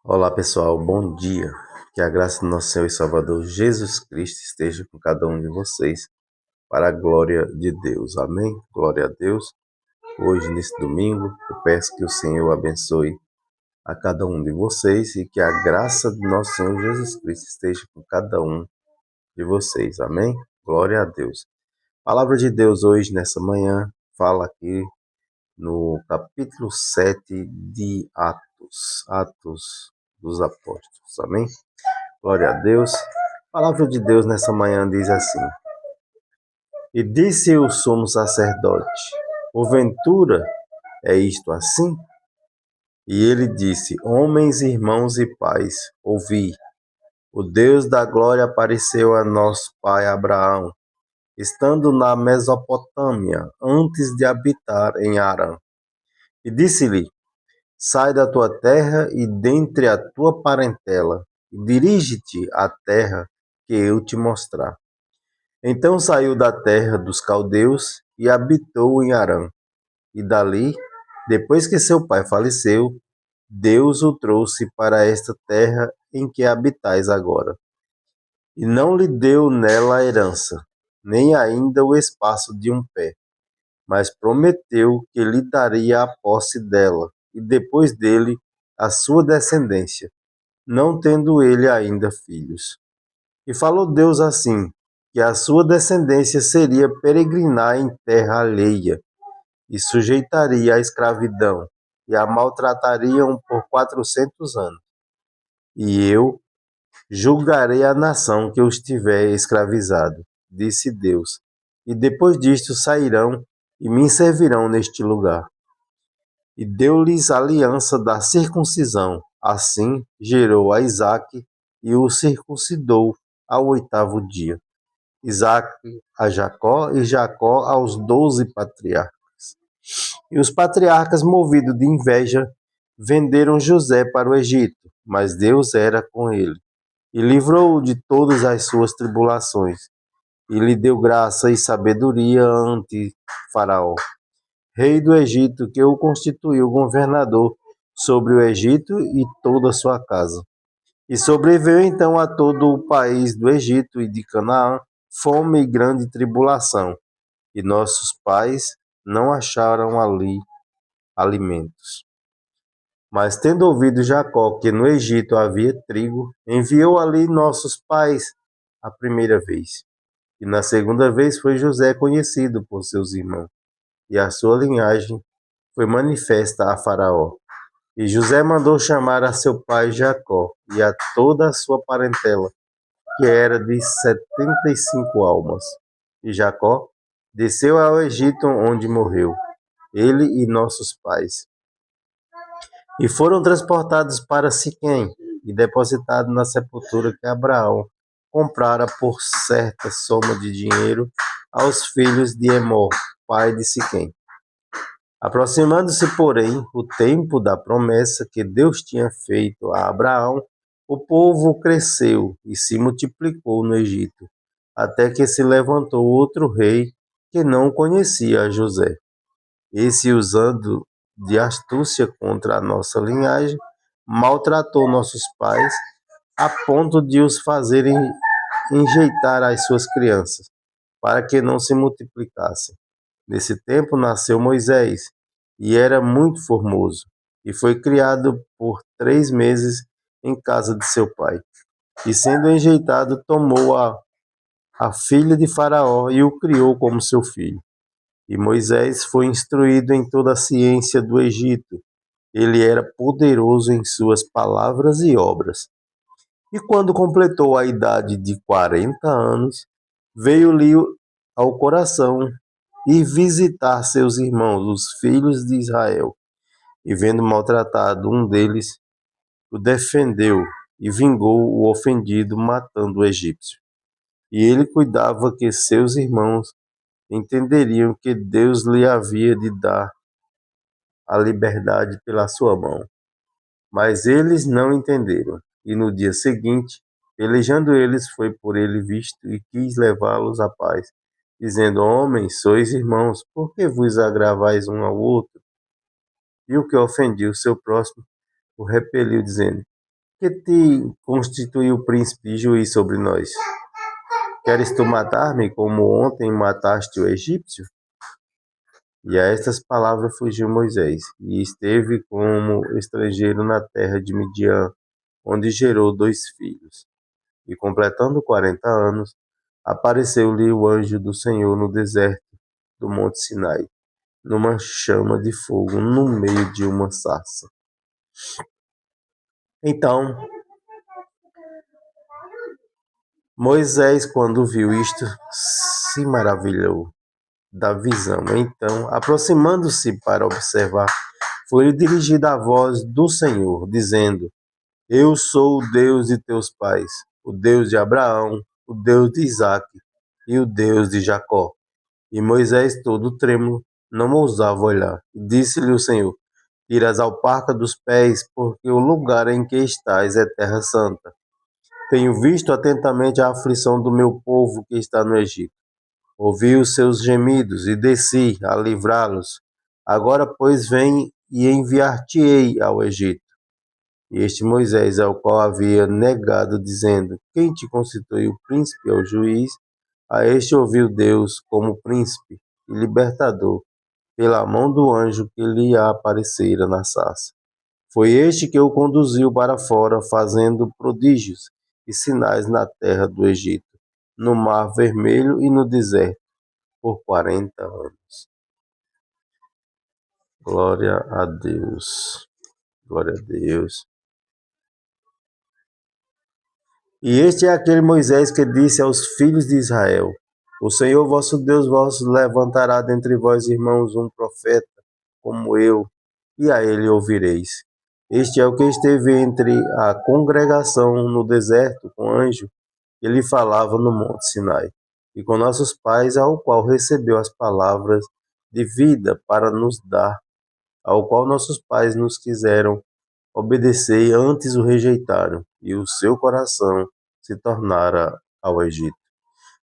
Olá pessoal, bom dia. Que a graça do nosso Senhor e Salvador Jesus Cristo esteja com cada um de vocês, para a glória de Deus. Amém? Glória a Deus. Hoje, nesse domingo, eu peço que o Senhor abençoe a cada um de vocês e que a graça do nosso Senhor Jesus Cristo esteja com cada um de vocês. Amém? Glória a Deus. A palavra de Deus hoje, nessa manhã, fala aqui no capítulo 7 de Atos dos Apóstolos. Amém? Glória a Deus. A palavra de Deus nessa manhã diz assim: E disse o sumo sacerdote: Porventura é isto assim? E ele disse: Homens, irmãos e pais, ouvi. O Deus da glória apareceu a nosso pai Abraão, estando na Mesopotâmia, antes de habitar em Harã. E disse-lhe: Sai da tua terra e dentre a tua parentela, e dirige-te à terra que eu te mostrar. Então saiu da terra dos caldeus e habitou em Harã. E dali, depois que seu pai faleceu, Deus o trouxe para esta terra em que habitais agora. E não lhe deu nela a herança, nem ainda o espaço de um pé, mas prometeu que lhe daria a posse dela, e depois dele a sua descendência, não tendo ele ainda filhos. E falou Deus assim, que a sua descendência seria peregrinar em terra alheia, e sujeitaria à escravidão, e a maltratariam por 400 anos. E eu julgarei a nação que os tiver escravizado, disse Deus. E depois disto sairão e me servirão neste lugar. E deu-lhes a aliança da circuncisão. Assim gerou a Isaque e o circuncidou ao 8º dia. Isaque a Jacó e Jacó aos 12 patriarcas. E os patriarcas, movidos de inveja, venderam José para o Egito, mas Deus era com ele, e livrou-o de todas as suas tribulações, e lhe deu graça e sabedoria ante Faraó, rei do Egito, que o constituiu governador sobre o Egito e toda a sua casa. E sobreveio então a todo o país do Egito e de Canaã fome e grande tribulação, e nossos pais não acharam ali alimentos. Mas tendo ouvido Jacó que no Egito havia trigo, enviou ali nossos pais a primeira vez. E na segunda vez foi José conhecido por seus irmãos, e a sua linhagem foi manifesta a Faraó. E José mandou chamar a seu pai Jacó e a toda a sua parentela, que era de 75 almas. E Jacó desceu ao Egito, onde morreu, ele e nossos pais. E foram transportados para Siquém e depositados na sepultura que Abraão comprara por certa soma de dinheiro aos filhos de Emor, pai de Siquém. Aproximando-se, porém, o tempo da promessa que Deus tinha feito a Abraão, o povo cresceu e se multiplicou no Egito, até que se levantou outro rei que não conhecia a José. Esse, usando de astúcia contra a nossa linhagem, maltratou nossos pais, a ponto de os fazerem enjeitar as suas crianças, para que não se multiplicassem. Nesse tempo nasceu Moisés, e era muito formoso, e foi criado por 3 meses em casa de seu pai. E sendo enjeitado, tomou a filha de Faraó e o criou como seu filho. E Moisés foi instruído em toda a ciência do Egito. Ele era poderoso em suas palavras e obras. E quando completou a idade de 40 anos, veio-lhe ao coração ir visitar seus irmãos, os filhos de Israel. E vendo maltratado um deles, o defendeu e vingou o ofendido, matando o egípcio. E ele cuidava que seus irmãos entenderiam que Deus lhe havia de dar a liberdade pela sua mão. Mas eles não entenderam. E no dia seguinte, pelejando eles, foi por ele visto e quis levá-los à paz, dizendo: Homens, sois irmãos, por que vos agravais um ao outro? E o que ofendia o seu próximo o repeliu, dizendo: que te constituiu príncipe e juiz sobre nós? Queres tu matar-me como ontem mataste o egípcio? E a estas palavras fugiu Moisés, e esteve como estrangeiro na terra de Midian, onde gerou 2 filhos. E completando 40 anos, apareceu-lhe o anjo do Senhor no deserto do monte Sinai, numa chama de fogo no meio de uma sarça. Então, Moisés, quando viu isto, se maravilhou da visão. Então, aproximando-se para observar, foi-lhe dirigida a voz do Senhor, dizendo: Eu sou o Deus de teus pais, o Deus de Abraão, o Deus de Isaque e o Deus de Jacó. E Moisés, todo trêmulo, não ousava olhar. Disse-lhe o Senhor: Tira as alparcas dos pés, porque o lugar em que estás é terra santa. Tenho visto atentamente a aflição do meu povo que está no Egito. Ouvi os seus gemidos e desci a livrá-los. Agora, pois, vem e enviar-te-ei ao Egito. E este Moisés, ao qual havia negado, dizendo: Quem te constituiu príncipe ou juiz? A este ouviu Deus como príncipe e libertador, pela mão do anjo que lhe aparecera na sarça. Foi este que o conduziu para fora, fazendo prodígios e sinais na terra do Egito, no Mar Vermelho e no deserto, por 40 anos. Glória a Deus. Glória a Deus. E este é aquele Moisés que disse aos filhos de Israel: O Senhor vosso Deus vos levantará dentre vós, irmãos, um profeta como eu, e a ele ouvireis. Este é o que esteve entre a congregação no deserto com anjo, que lhe falava no monte Sinai, e com nossos pais, ao qual recebeu as palavras de vida para nos dar, ao qual nossos pais nos quiseram obedecer e antes o rejeitaram, e o seu coração se tornara ao Egito,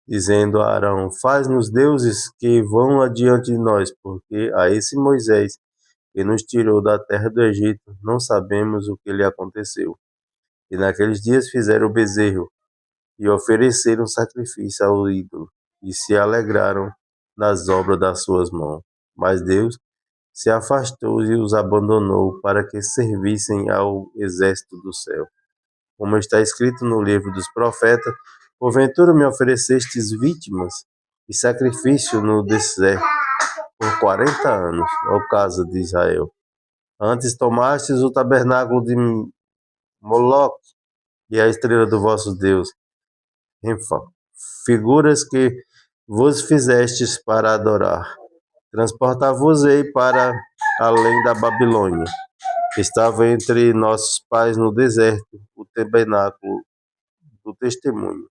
dizendo a Arão: Faz-nos deuses que vão adiante de nós, porque a esse Moisés que nos tirou da terra do Egito, não sabemos o que lhe aconteceu. E naqueles dias fizeram o bezerro, e ofereceram sacrifício ao ídolo, e se alegraram nas obras das suas mãos. Mas Deus se afastou e os abandonou para que servissem ao exército do céu. Como está escrito no livro dos profetas: Porventura me oferecestes vítimas e sacrifício no deserto por 40 anos, ó casa de Israel. Antes tomastes o tabernáculo de Moloque e a estrela do vosso Deus, Renfa, figuras que vos fizestes para adorar. Transportar-vos-ei para além da Babilônia. Estava entre nossos pais no deserto o tabernáculo do testemunho,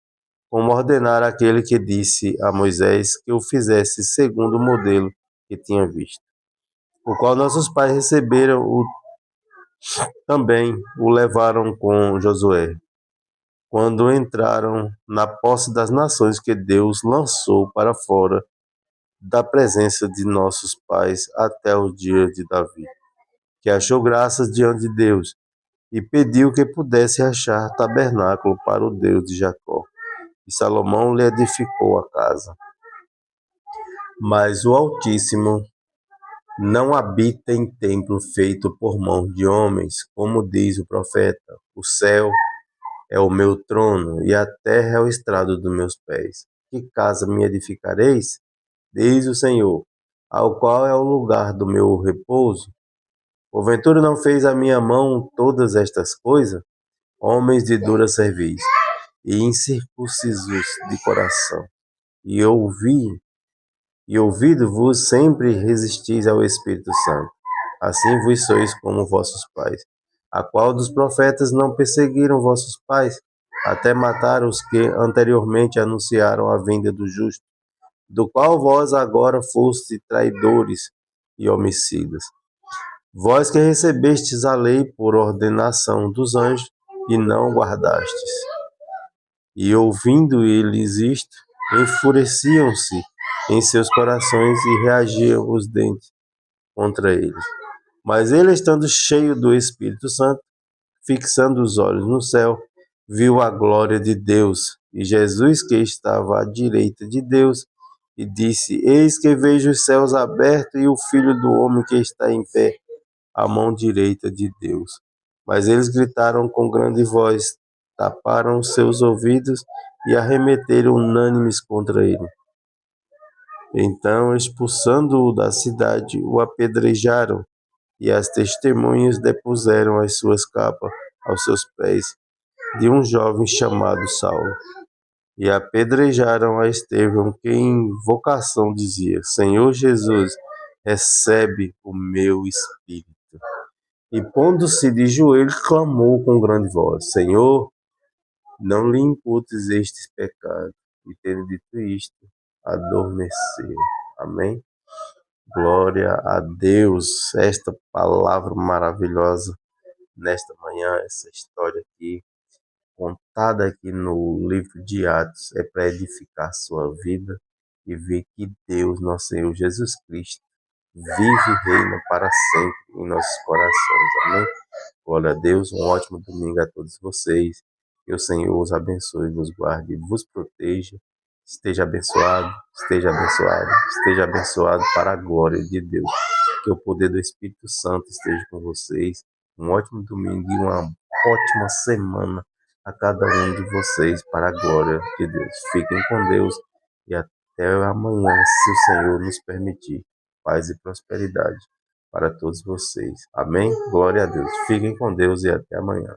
como ordenar aquele que disse a Moisés que o fizesse segundo o modelo que tinha visto, o qual nossos pais receberam, também o levaram com Josué, quando entraram na posse das nações que Deus lançou para fora da presença de nossos pais até o dia de Davi, que achou graças diante de Deus e pediu que pudesse achar tabernáculo para o Deus de Jacó. E Salomão lhe edificou a casa. Mas o Altíssimo não habita em templo feito por mão de homens, como diz o profeta: O céu é o meu trono e a terra é o estrado dos meus pés. Que casa me edificareis? Diz o Senhor, ao qual é o lugar do meu repouso. Porventura não fez a minha mão todas estas coisas? Homens de dura cerviz e incircuncisos de coração. E ouvido-vos sempre resistis ao Espírito Santo. Assim vos sois como vossos pais. A qual dos profetas não perseguiram vossos pais, até matar os que anteriormente anunciaram a vinda do justo, do qual vós agora fostes traidores e homicidas? Vós que recebestes a lei por ordenação dos anjos e não guardastes. E ouvindo eles isto, enfureciam-se em seus corações e reagiam os dentes contra eles. Mas ele, estando cheio do Espírito Santo, fixando os olhos no céu, viu a glória de Deus e Jesus que estava à direita de Deus, e disse: Eis que vejo os céus abertos e o Filho do Homem que está em pé, à mão direita de Deus. Mas eles gritaram com grande voz, taparam seus ouvidos e arremeteram unânimes contra ele. Então, expulsando-o da cidade, o apedrejaram, e as testemunhas depuseram as suas capas aos seus pés de um jovem chamado Saulo. E apedrejaram a Estevão, que em invocação dizia: Senhor Jesus, recebe o meu espírito. E pondo-se de joelhos, clamou com grande voz: Senhor, não lhe imputes estes pecados. E tendo dito isto, adormeceu. Amém? Glória a Deus. Esta palavra maravilhosa nesta manhã, essa história aqui, contada aqui no livro de Atos, é para edificar sua vida e ver que Deus, nosso Senhor Jesus Cristo, vive e reina para sempre em nossos corações. Amém? Glória a Deus. Um ótimo domingo a todos vocês. Que o Senhor os abençoe, vos guarde e vos proteja. Esteja abençoado, esteja abençoado, esteja abençoado para a glória de Deus. Que o poder do Espírito Santo esteja com vocês. Um ótimo domingo e uma ótima semana a cada um de vocês para a glória de Deus. Fiquem com Deus e até amanhã, se o Senhor nos permitir. Paz e prosperidade para todos vocês. Amém? Glória a Deus. Fiquem com Deus e até amanhã.